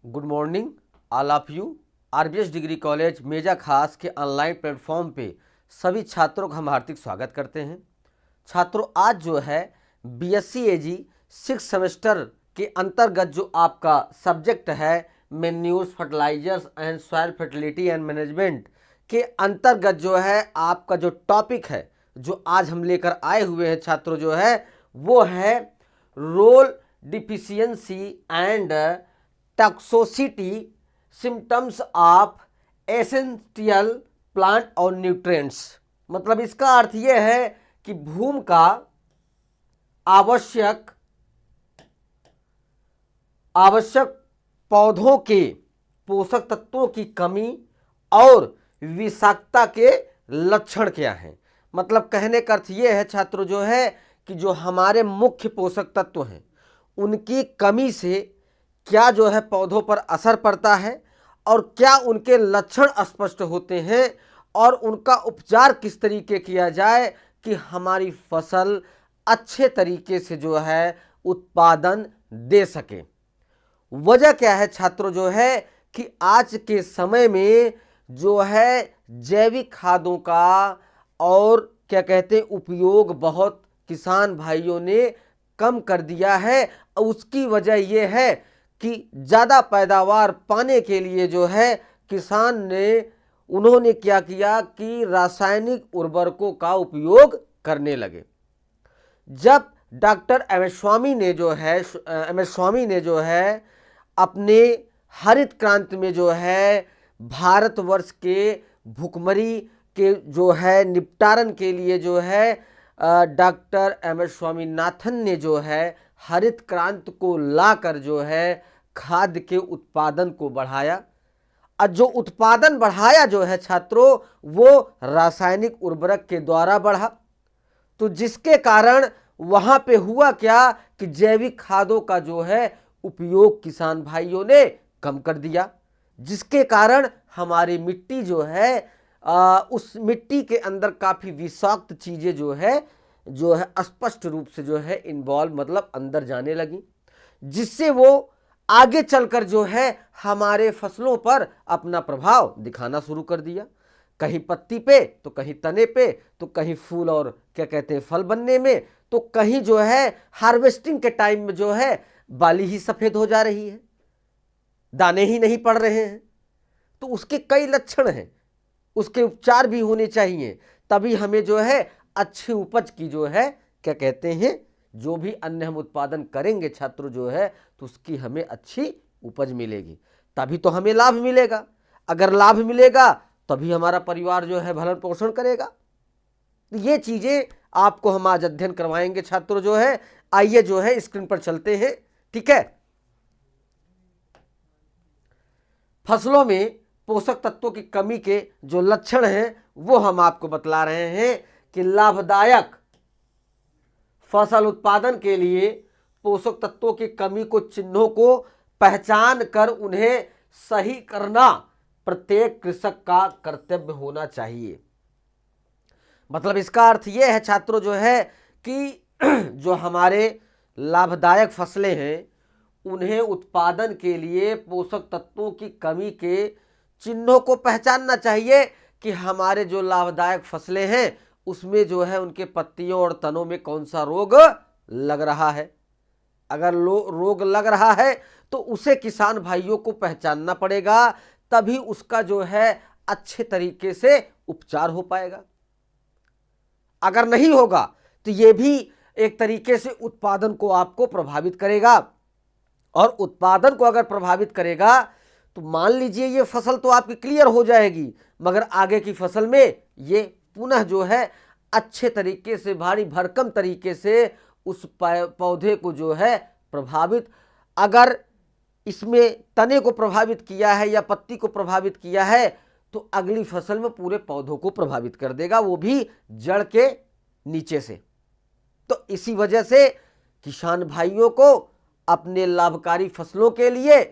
Good morning all of you. RBS degree college Meja खास के online platform पे सभी छात्रों का हम हार्दिक स्वागत करते हैं। छात्रों, आज जो है बीएससी एजी 6 सेमेस्टर के अंतर्गत जो आपका सब्जेक्ट है manures fertilisers and soil fertility and management के अंतर्गत जो है आपका जो टॉपिक है जो आज हम लेकर आए हुए हैं छात्रों जो है वो है role deficiency and toxicity symptoms of essential plant और न्यूट्रिएंट्स। मतलब इसका अर्थ यह है कि भूमि का आवश्यक पौधों के पोषक तत्वों की कमी और विषाक्तता के लक्षण क्या हैं। मतलब कहने का अर्थ यह है छात्रों जो है कि जो हमारे मुख्य पोषक तत्व हैं उनकी कमी से क्या जो है पौधों पर असर पड़ता है और क्या उनके लक्षण स्पष्ट होते हैं और उनका उपचार किस तरीके किया जाए कि हमारी फसल अच्छे तरीके से जो है उत्पादन दे सके। वजह क्या है छात्रों जो है कि आज के समय में जो है जैविक खादों का और क्या कहते हैं उपयोग बहुत किसान भाइयों ने कम कर दिया है। उसकी वजह यह है कि ज़्यादा पैदावार पाने के लिए जो है किसान ने उन्होंने क्या किया कि रासायनिक उर्वरकों का उपयोग करने लगे। जब डॉक्टर एम एस स्वामी ने जो है अपने हरित क्रांति में जो है भारतवर्ष के भुखमरी के जो है निपटारण के लिए जो है डॉक्टर एम एस स्वामीनाथन ने जो है हरित क्रांति को लाकर जो है खाद्य के उत्पादन को बढ़ाया। और जो उत्पादन बढ़ाया जो है छात्रों वो रासायनिक उर्वरक के द्वारा बढ़ा। तो जिसके कारण वहां पे हुआ क्या कि जैविक खादों का जो है उपयोग किसान भाइयों ने कम कर दिया, जिसके कारण हमारी मिट्टी जो है उस मिट्टी के अंदर काफी विषाक्त चीजें जो है स्पष्ट रूप से जो है इन्वॉल्व मतलब अंदर जाने लगी, जिससे वो आगे चलकर जो है हमारे फसलों पर अपना प्रभाव दिखाना शुरू कर दिया। कहीं पत्ती पे तो कहीं तने पे तो कहीं फूल और क्या कहते हैं फल बनने में, तो कहीं जो है हार्वेस्टिंग के टाइम में जो है बाली ही सफेद हो जा रही है, दाने ही नहीं पड़ रहे हैं। तो उसके कई लक्षण हैं, उसके उपचार भी होने चाहिए, तभी हमें जो है अच्छी उपज की जो है क्या कहते हैं जो भी अन्न हम उत्पादन करेंगे छात्रों जो है तो उसकी हमें अच्छी उपज मिलेगी, तभी तो हमें लाभ मिलेगा। अगर लाभ मिलेगा तभी हमारा परिवार जो है भरण पोषण करेगा। तो ये चीजें आपको हम आज अध्ययन करवाएंगे छात्रों जो है। आइए जो है स्क्रीन पर चलते हैं। ठीक है, फसलों में पोषक तत्वों की कमी के जो लक्षण हैं वो हम आपको बतला रहे हैं कि लाभदायक फसल उत्पादन के लिए पोषक तत्वों की कमी को चिन्हों को पहचान कर उन्हें सही करना प्रत्येक कृषक का कर्तव्य होना चाहिए। मतलब इसका अर्थ यह है छात्रों जो है कि जो हमारे लाभदायक फसलें हैं उन्हें उत्पादन के लिए पोषक तत्वों की कमी के चिन्हों को पहचानना चाहिए कि हमारे जो लाभदायक फसलें हैं उसमें जो है उनके पत्तियों और तनों में कौन सा रोग लग रहा है। अगर रोग लग रहा है तो उसे किसान भाइयों को पहचानना पड़ेगा, तभी उसका जो है अच्छे तरीके से उपचार हो पाएगा। अगर नहीं होगा तो ये भी एक तरीके से उत्पादन को आपको प्रभावित करेगा, और उत्पादन को अगर प्रभावित करेगा तो मान लीजिए ये फसल तो आपकी क्लियर हो जाएगी, मगर आगे की फसल में ये पुनः जो है अच्छे तरीके से भारी भरकम तरीके से उस पौधे को जो है प्रभावित, अगर इसमें तने को प्रभावित किया है या पत्ती को प्रभावित किया है तो अगली फसल में पूरे पौधों को प्रभावित कर देगा, वो भी जड़ के नीचे से। तो इसी वजह से किसान भाइयों को अपने लाभकारी फसलों के लिए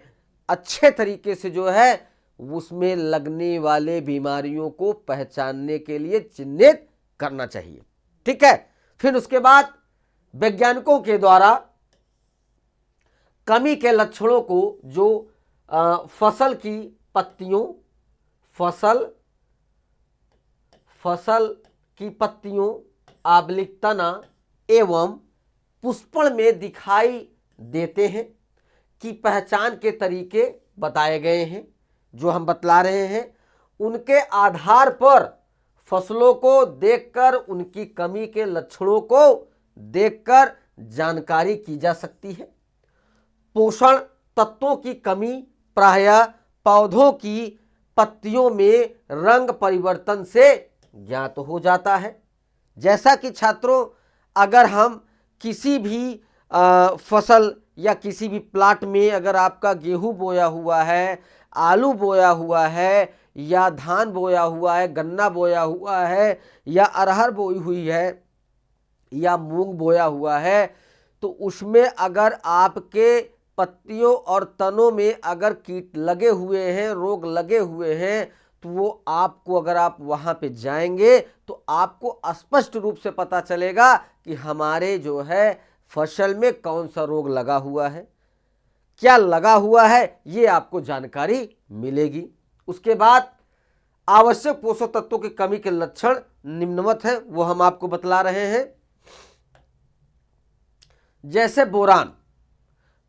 अच्छे तरीके से जो है उसमें लगने वाले बीमारियों को पहचानने के लिए चिन्हित करना चाहिए। ठीक है, फिर उसके बाद वैज्ञानिकों के द्वारा कमी के लक्षणों को जो फसल की पत्तियों, फसल की पत्तियों आबलिक तना एवं पुष्पण में दिखाई देते हैं की पहचान के तरीके बताए गए हैं। जो हम बतला रहे हैं उनके आधार पर फसलों को देखकर उनकी कमी के लक्षणों को देखकर जानकारी की जा सकती है। पोषण तत्वों की कमी प्रायः पौधों की पत्तियों में रंग परिवर्तन से ज्ञात हो जाता है। जैसा कि छात्रों, अगर हम किसी भी फसल या किसी भी प्लाट में अगर आपका गेहूं बोया हुआ है, आलू बोया हुआ है, या धान बोया हुआ है, गन्ना बोया हुआ है, या अरहर बोई हुई है, या मूंग बोया हुआ है, तो उसमें अगर आपके पत्तियों और तनों में अगर कीट लगे हुए हैं, रोग लगे हुए हैं, तो वो आपको, अगर आप वहां पे जाएंगे तो आपको स्पष्ट रूप से पता चलेगा कि हमारे जो है फसल में कौन सा रोग लगा हुआ है, क्या लगा हुआ है, ये आपको जानकारी मिलेगी। उसके बाद आवश्यक पोषक तत्वों की कमी के लक्षण निम्नवत है, वो हम आपको बतला रहे हैं। जैसे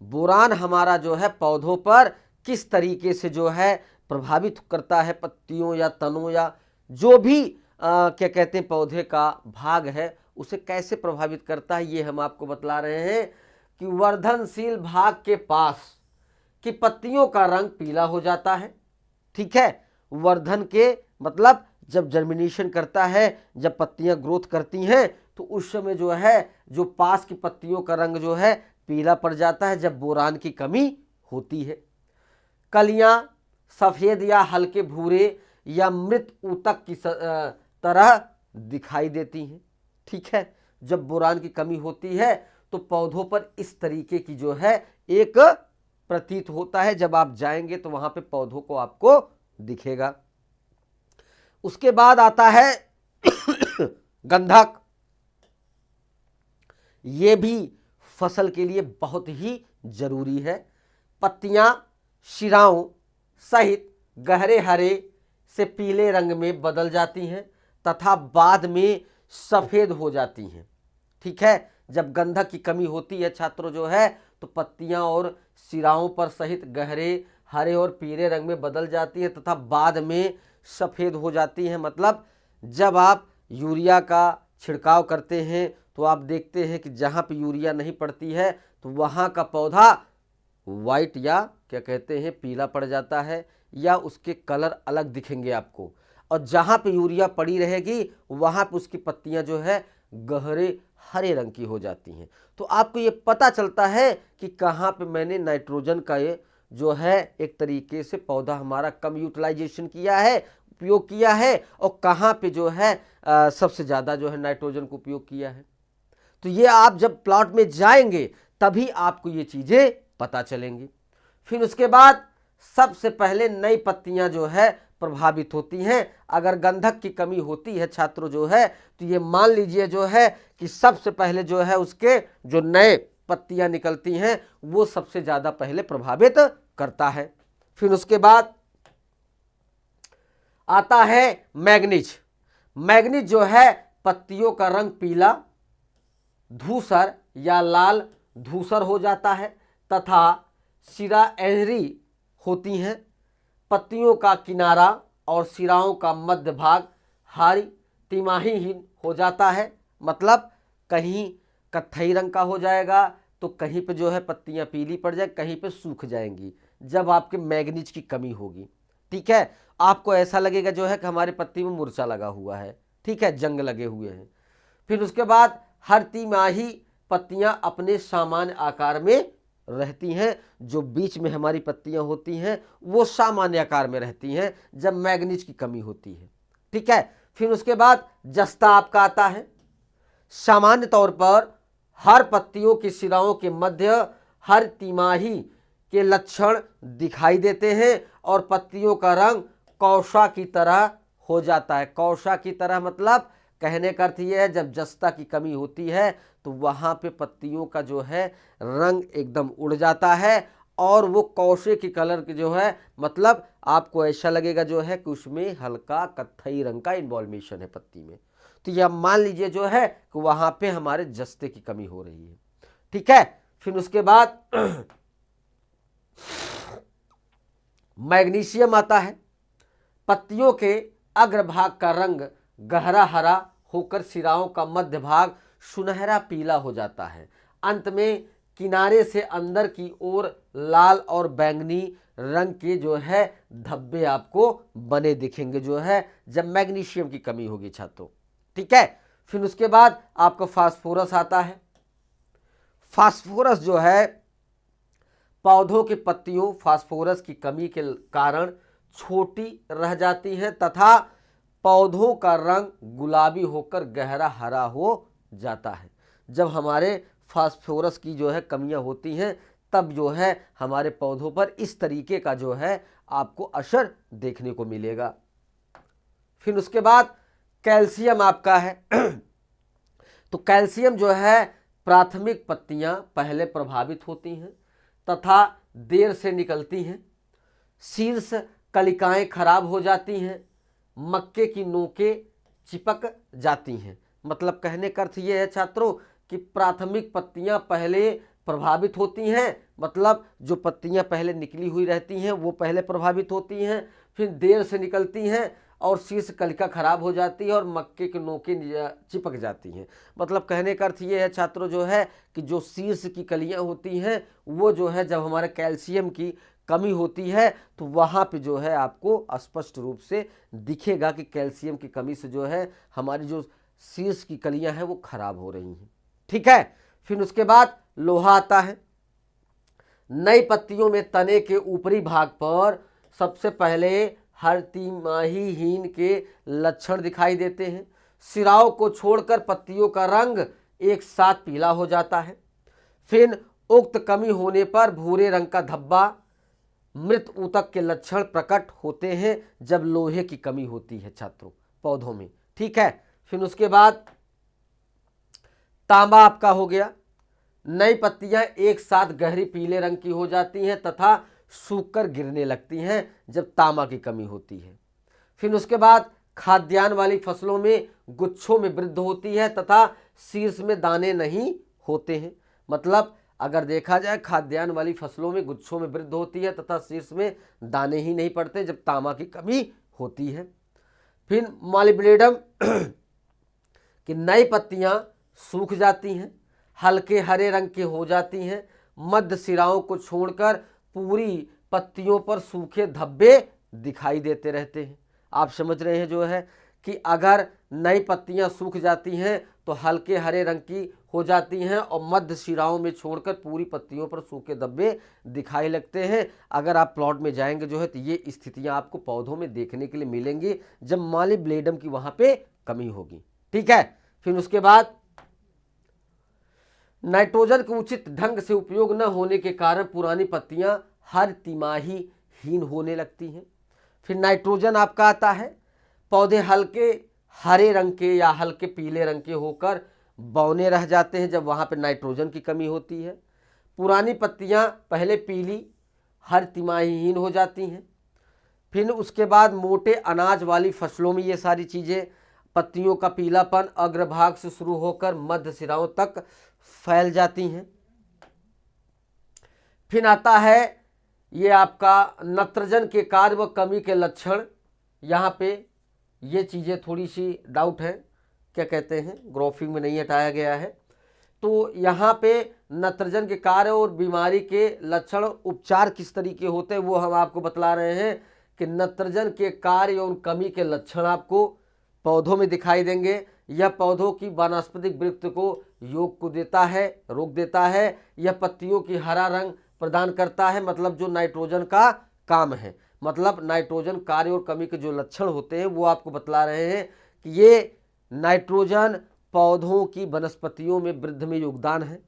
बोरान हमारा जो है पौधों पर किस तरीके से जो है प्रभावित करता है, पत्तियों या तनों या जो भी क्या कहते हैं पौधे का भाग है उसे कैसे प्रभावित करता है, ये हम आपको बतला रहे हैं कि वर्धनशील भाग के पास की पत्तियों का रंग पीला हो जाता है। ठीक है, वर्धन के मतलब जब जर्मिनेशन करता है, जब पत्तियां ग्रोथ करती हैं, तो उस समय जो है जो पास की पत्तियों का रंग जो है पीला पड़ जाता है जब बोरान की कमी होती है। कलियां सफेद या हल्के भूरे या मृत ऊतक की तरह दिखाई देती हैं। ठीक है, जब बोरान की कमी होती है तो पौधों पर इस तरीके की जो है एक प्रतीत होता है, जब आप जाएंगे तो वहां पे पौधों को आपको दिखेगा। उसके बाद आता है गंधक। ये भी फसल के लिए बहुत ही जरूरी है। पत्तियां शिराओं सहित गहरे हरे से पीले रंग में बदल जाती हैं तथा बाद में सफेद हो जाती हैं। ठीक है, जब गंधक की कमी होती है छात्रों जो है तो पत्तियां और शिराओं पर सहित गहरे हरे और पीले रंग में बदल जाती हैं तथा बाद में सफेद हो जाती हैं। मतलब जब आप यूरिया का छिड़काव करते हैं तो आप देखते हैं कि जहाँ पे यूरिया नहीं पड़ती है तो वहाँ का पौधा वाइट या क्या कहते हैं पीला पड़ जाता है, या उसके कलर अलग दिखेंगे आपको, और जहाँ पे यूरिया पड़ी रहेगी वहाँ पे उसकी पत्तियाँ जो है गहरे हरे रंग की हो जाती हैं। तो आपको ये पता चलता है कि कहाँ पे मैंने नाइट्रोजन का ये जो है एक तरीके से पौधा हमारा कम यूटिलाइजेशन किया है, उपयोग किया है, और कहाँ पे जो है सबसे ज़्यादा जो है नाइट्रोजन को उपयोग किया है। तो ये आप जब प्लॉट में जाएंगे तभी आपको ये चीज़ें पता चलेंगी। फिर उसके बाद सबसे पहले नई पत्तियां जो है प्रभावित होती हैं। अगर गंधक की कमी होती है छात्रों जो है तो ये मान लीजिए जो है कि सबसे पहले जो है उसके जो नए पत्तियां निकलती हैं वो सबसे ज़्यादा पहले प्रभावित करता है। फिर उसके बाद आता है मैग्नीज। मैग्नीज जो है पत्तियों का रंग पीला, धूसर या लाल धूसर हो जाता है तथा सिरा एहरी होती हैं। पत्तियों का किनारा और सिराओं का मध्य भाग हरी तिमाहीहीन हो जाता है। मतलब कहीं कत्थई रंग का हो जाएगा तो कहीं पे जो है पत्तियां पीली पड़ जाए, कहीं पे सूख जाएंगी जब आपके मैग्नीज की कमी होगी। ठीक है, आपको ऐसा लगेगा जो है कि हमारे पत्ती में मूर्छा लगा हुआ है, ठीक है, जंग लगे हुए हैं। फिर उसके बाद हर तिमाही पत्तियां अपने सामान्य आकार में रहती हैं। जो बीच में हमारी पत्तियां होती हैं वो सामान्य आकार में रहती हैं जब मैग्नीज की कमी होती है। ठीक है, फिर उसके बाद जस्ता आपका आता है। सामान्य तौर पर हर पत्तियों की शिराओं के मध्य हर तिमाही के लक्षण दिखाई देते हैं और पत्तियों का रंग कौशा की तरह हो जाता है। कौशा की तरह मतलब कहने का अर्थ यह है जब जस्ता की कमी होती है तो वहाँ पे पत्तियों का जो है रंग एकदम उड़ जाता है और वो कौशे की कलर की जो है, मतलब आपको ऐसा लगेगा जो है कि उसमें हल्का कत्थई रंग का इन्वॉल्वेशन है पत्ती में। तो यह मान लीजिए जो है कि वहां पे हमारे जस्ते की कमी हो रही है। ठीक है, फिर उसके बाद मैग्नीशियम आता है। पत्तियों के अग्रभाग का रंग गहरा हरा होकर सिराओं का मध्य भाग सुनहरा पीला हो जाता है। अंत में किनारे से अंदर की ओर लाल और बैंगनी रंग के जो है धब्बे आपको बने दिखेंगे जो है जब मैग्नीशियम की कमी होगी छात्रों। ठीक है, फिर उसके बाद आपको फास्फोरस आता है। फास्फोरस जो है पौधों की पत्तियों फास्फोरस की कमी के कारण छोटी रह जाती हैं तथा पौधों का रंग गुलाबी होकर गहरा हरा हो जाता है। जब हमारे फास्फोरस की जो है कमियां होती हैं तब जो है हमारे पौधों पर इस तरीके का जो है आपको असर देखने को मिलेगा। फिर उसके बाद कैल्शियम आपका है। तो कैल्शियम जो है प्राथमिक पत्तियां पहले प्रभावित होती हैं तथा देर से निकलती हैं। शीर्ष कलिकाएं खराब हो जाती हैं। मक्के की नोकें चिपक जाती हैं। मतलब कहने का अर्थ ये है छात्रों कि प्राथमिक पत्तियां पहले प्रभावित होती हैं, मतलब जो पत्तियां पहले निकली हुई रहती हैं वो पहले प्रभावित होती हैं, फिर देर से निकलती हैं और शीर्ष कलिका खराब हो जाती है और मक्के की नोकें चिपक जाती हैं। मतलब कहने का अर्थ ये है छात्रों जो है कि जो शीर्ष की कलियां होती हैं वो जो है जब हमारे कैल्शियम की कमी होती है तो वहाँ पे जो है आपको स्पष्ट रूप से दिखेगा कि कैल्शियम की कमी से जो है हमारी जो शीर्ष की कलियां हैं वो खराब हो रही हैं। ठीक है, फिर उसके बाद लोहा आता है। नई पत्तियों में तने के ऊपरी भाग पर सबसे पहले हर तिमाहीहीन के लक्षण दिखाई देते हैं। सिराओं को छोड़कर पत्तियों का रंग एक साथ पीला हो जाता है। फिर उक्त कमी होने पर भूरे रंग का धब्बा मृत ऊतक के लक्षण प्रकट होते हैं जब लोहे की कमी होती है छात्रों पौधों में। ठीक है, फिर उसके बाद तांबा आपका हो गया। नई पत्तियां एक साथ गहरी पीले रंग की हो जाती हैं तथा सूखकर गिरने लगती हैं जब तांबा की कमी होती है। फिर उसके बाद खाद्यान्न वाली फसलों में गुच्छों में वृद्धि होती है तथा शीर्ष में दाने नहीं होते हैं। मतलब अगर देखा जाए खाद्यान्न वाली फसलों में गुच्छों में वृद्धि होती है तथा शीर्ष में दाने ही नहीं पड़ते जब तांबा की कमी होती है। फिर मॉलिब्डेनम कि नई पत्तियां सूख जाती हैं, हल्के हरे रंग की हो जाती हैं, मध्य सिराओं को छोड़कर पूरी पत्तियों पर सूखे धब्बे दिखाई देते रहते हैं। आप समझ रहे हैं जो है कि अगर नई पत्तियां सूख जाती हैं तो हल्के हरे रंग की हो जाती हैं और मध्य शिराओं में छोड़कर पूरी पत्तियों पर सूखे धब्बे दिखाई लगते हैं। अगर आप प्लॉट में जाएंगे जो है तो ये स्थितियां आपको पौधों में देखने के लिए मिलेंगी जब मॉलिब्डेनम की वहां पे कमी होगी। ठीक है, फिर उसके बाद नाइट्रोजन के उचित ढंग से उपयोग न होने के कारण पुरानी पत्तियां हर तिमाही हीन होने लगती हैं। फिर नाइट्रोजन आपका आता है। पौधे हल्के हरे रंग के या हल्के पीले रंग के होकर बौने रह जाते हैं जब वहाँ पर नाइट्रोजन की कमी होती है। पुरानी पत्तियाँ पहले पीली हर तिमाहीहीन हो जाती हैं। फिर उसके बाद मोटे अनाज वाली फसलों में ये सारी चीज़ें, पत्तियों का पीलापन अग्रभाग से शुरू होकर मध्य सिराओं तक फैल जाती हैं। फिर आता है ये आपका नत्रजन के कार्य व कमी के लक्षण। यहाँ पे ये चीज़ें थोड़ी सी डाउट है, क्या कहते हैं ग्राफिंग में नहीं हटाया गया है। तो यहाँ पे नत्रजन के कार्य और बीमारी के लक्षण उपचार किस तरीके होते हैं वो हम आपको बतला रहे हैं कि नत्रजन के कार्य और कमी के लक्षण आपको पौधों में दिखाई देंगे। यह पौधों की वानस्पतिक वृत्ति को योग को देता है, रोक देता है। यह पत्तियों की हरा रंग प्रदान करता है, मतलब जो नाइट्रोजन का काम है। मतलब नाइट्रोजन कार्य और कमी के जो लक्षण होते हैं वो आपको बतला रहे हैं कि ये नाइट्रोजन पौधों की वनस्पतियों में वृद्धि में योगदान है।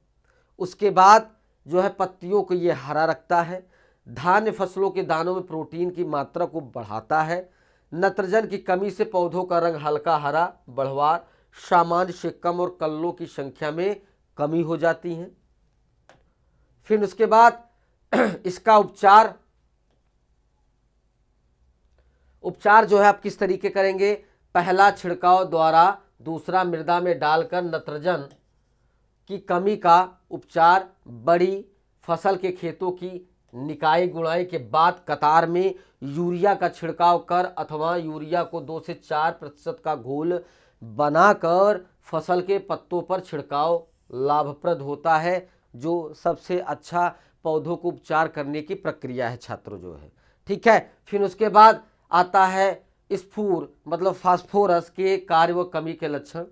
उसके बाद जो है पत्तियों को ये हरा रखता है। धान्य फसलों के दानों में प्रोटीन की मात्रा को बढ़ाता है। नत्रजन की कमी से पौधों का रंग हल्का हरा, बढ़वार सामान्य से कम और कल्लों की संख्या में कमी हो जाती है। फिर उसके बाद इसका उपचार जो है आप किस तरीके करेंगे? पहला छिड़काव द्वारा, दूसरा मृदा में डालकर नत्रजन की कमी का उपचार, बड़ी फसल के खेतों की निकाई गुड़ाई के बाद कतार में यूरिया का छिड़काव कर अथवा यूरिया को 2 से 4% का घोल बनाकर फसल के पत्तों पर छिड़काव लाभप्रद होता है, जो सबसे अच्छा पौधों को उपचार करने की प्रक्रिया है छात्रों जो है। ठीक है, फिर उसके बाद आता है स्फूर मतलब फास्फोरस के कार्य व कमी के लक्षण।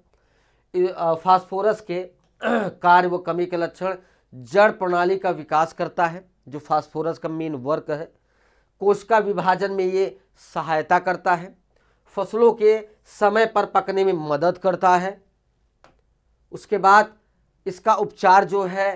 फास्फोरस के कार्य व कमी के लक्षण, जड़ प्रणाली का विकास करता है, जो फास्फोरस का मेन वर्क है। कोशिका विभाजन में ये सहायता करता है। फसलों के समय पर पकने में मदद करता है। उसके बाद इसका उपचार जो है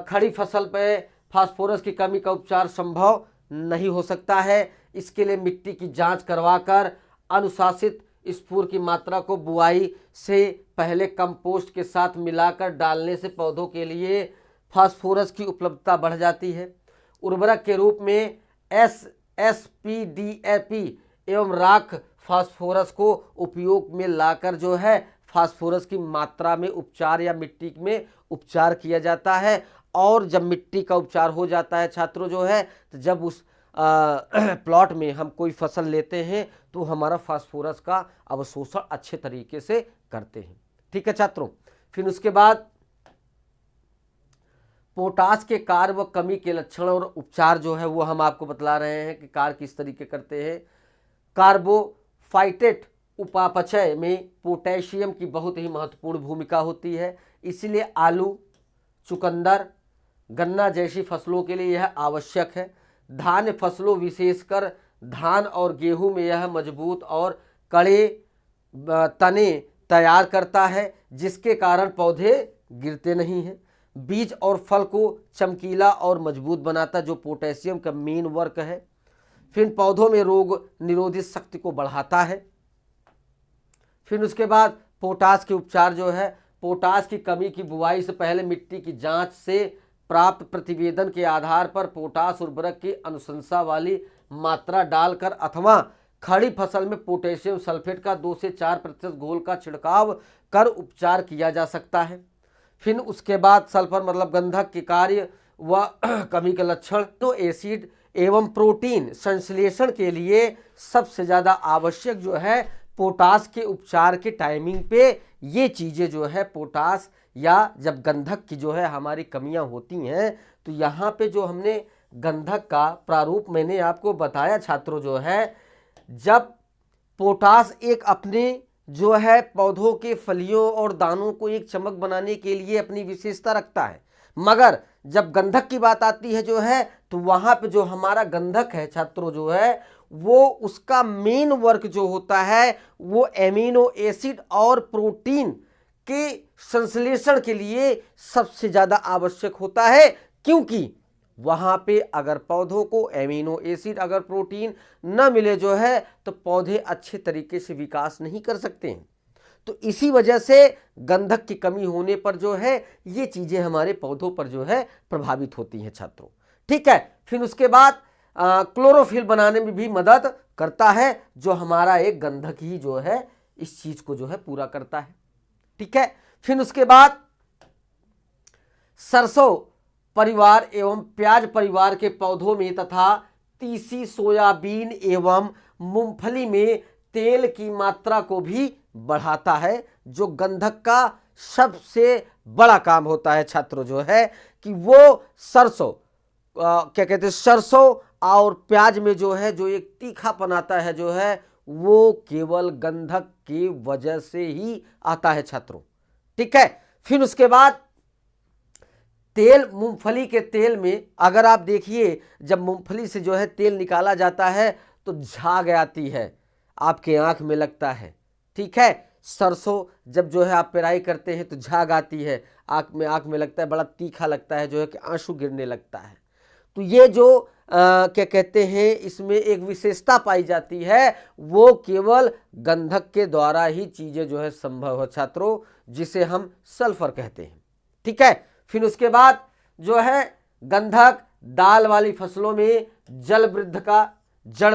खड़ी फसल पे फास्फोरस की कमी का उपचार संभव नहीं हो सकता है। इसके लिए मिट्टी की जांच करवाकर अनुशासित स्फूर की मात्रा को बुआई से पहले कंपोस्ट के साथ मिलाकर डालने से पौधों के लिए फास्फोरस की उपलब्धता बढ़ जाती है। उर्वरक के रूप में SSP, DAP एवं राख फास्फोरस को उपयोग में लाकर जो है फास्फोरस की मात्रा में उपचार या मिट्टी में उपचार किया जाता है। और जब मिट्टी का उपचार हो जाता है छात्रों जो है, तो जब उस प्लॉट में हम कोई फसल लेते हैं तो हमारा फास्फोरस का अवशोषण अच्छे तरीके से करते हैं। ठीक है छात्रों, फिर उसके बाद पोटास के कार्य व कमी के लक्षण और उपचार जो है वो हम आपको बतला रहे हैं कि कार्य किस तरीके करते हैं। कार्बोफाइटेट उपापचय में पोटेशियम की बहुत ही महत्वपूर्ण भूमिका होती है, इसलिए आलू, चुकंदर, गन्ना जैसी फसलों के लिए यह आवश्यक है। धान्य फसलों विशेषकर धान और गेहूं में यह मजबूत और कड़े तने तैयार करता है, जिसके कारण पौधे गिरते नहीं हैं। बीज और फल को चमकीला और मजबूत बनाता, जो पोटेशियम का मेन वर्क है। फिर पौधों में रोग निरोधी शक्ति को बढ़ाता है। फिर उसके बाद पोटास के उपचार जो है, पोटास की कमी की बुआई से पहले मिट्टी की जांच से प्राप्त प्रतिवेदन के आधार पर पोटास उर्वरक की अनुशंसा वाली मात्रा डालकर अथवा खड़ी फसल में पोटेशियम सल्फेट का 2 से 4% घोल का छिड़काव कर उपचार किया जा सकता है। फिर उसके बाद सल्फर मतलब गंधक के कार्य व कमी के लक्षण, तो एसिड एवं प्रोटीन संश्लेषण के लिए सबसे ज़्यादा आवश्यक जो है पोटास के उपचार के टाइमिंग पे ये चीज़ें जो है पोटास या जब गंधक की जो है हमारी कमियां होती हैं, तो यहाँ पे जो हमने गंधक का प्रारूप मैंने आपको बताया छात्रों जो है, जब पोटास एक अपने जो है पौधों के फलियों और दानों को एक चमक बनाने के लिए अपनी विशेषता रखता है, मगर जब गंधक की बात आती है जो है तो वहाँ पे जो हमारा गंधक है छात्रों जो है वो उसका मेन वर्क जो होता है वो एमिनो एसिड और प्रोटीन के संश्लेषण के लिए सबसे ज़्यादा आवश्यक होता है, क्योंकि वहाँ पे अगर पौधों को एमिनो एसिड अगर प्रोटीन न मिले जो है तो पौधे अच्छे तरीके से विकास नहीं कर सकते हैं। तो इसी वजह से गंधक की कमी होने पर जो है ये चीज़ें हमारे पौधों पर जो है प्रभावित होती हैं छात्रों। ठीक है, फिर उसके बाद क्लोरोफिल बनाने में भी मदद करता है, जो हमारा एक गंधक ही जो है इस चीज़ को जो है पूरा करता है। ठीक है, फिर उसके बाद सरसों परिवार एवं प्याज परिवार के पौधों में तथा तीसी, सोयाबीन एवं मूंगफली में तेल की मात्रा को भी बढ़ाता है, जो गंधक का सबसे बड़ा काम होता है छात्रों जो है कि वो सरसों क्या कहते हैं सरसों और प्याज में जो है जो एक तीखापन आता है जो है वो केवल गंधक की वजह से ही आता है छात्रों। ठीक है, फिर उसके बाद तेल, मूंगफली के तेल में अगर आप देखिए जब मूंगफली से जो है तेल निकाला जाता है तो झाग आती है, आपके आंख में लगता है। ठीक है, सरसों जब जो है आप पेराई करते हैं तो झाग आती है, आंख में लगता है, बड़ा तीखा लगता है जो है कि आंसू गिरने लगता है। तो ये जो क्या कहते हैं इसमें एक विशेषता पाई जाती है, वो केवल गंधक के द्वारा ही चीज़ें जो है संभव है छात्रों, जिसे हम सल्फर कहते हैं। ठीक है, फिर उसके बाद जो है गंधक दाल वाली फसलों में जड़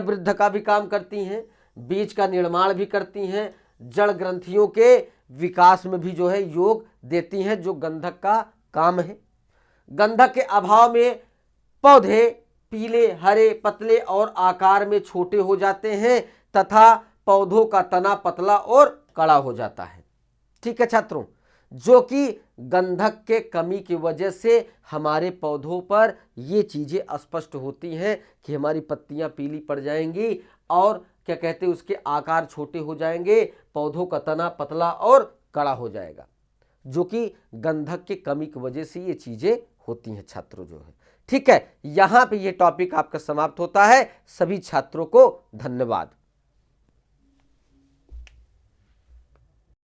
वृद्ध का भी काम करती हैं, बीज का निर्माण भी करती हैं, जड़ ग्रंथियों के विकास में भी जो है योग देती हैं, जो गंधक का काम है। गंधक के अभाव में पौधे पीले, हरे, पतले और आकार में छोटे हो जाते हैं तथा पौधों का तना पतला और कड़ा हो जाता है। ठीक है छात्रों, जो कि गंधक के कमी की वजह से हमारे पौधों पर ये चीजें स्पष्ट होती हैं कि हमारी पत्तियां पीली पड़ जाएंगी और क्या कहते हैं उसके आकार छोटे हो जाएंगे, पौधों का तना पतला और कड़ा हो जाएगा, जो कि गंधक की कमी की वजह से ये चीजें होती हैं छात्रों जो है। ठीक है, यहां पे ये टॉपिक आपका समाप्त होता है। सभी छात्रों को धन्यवाद।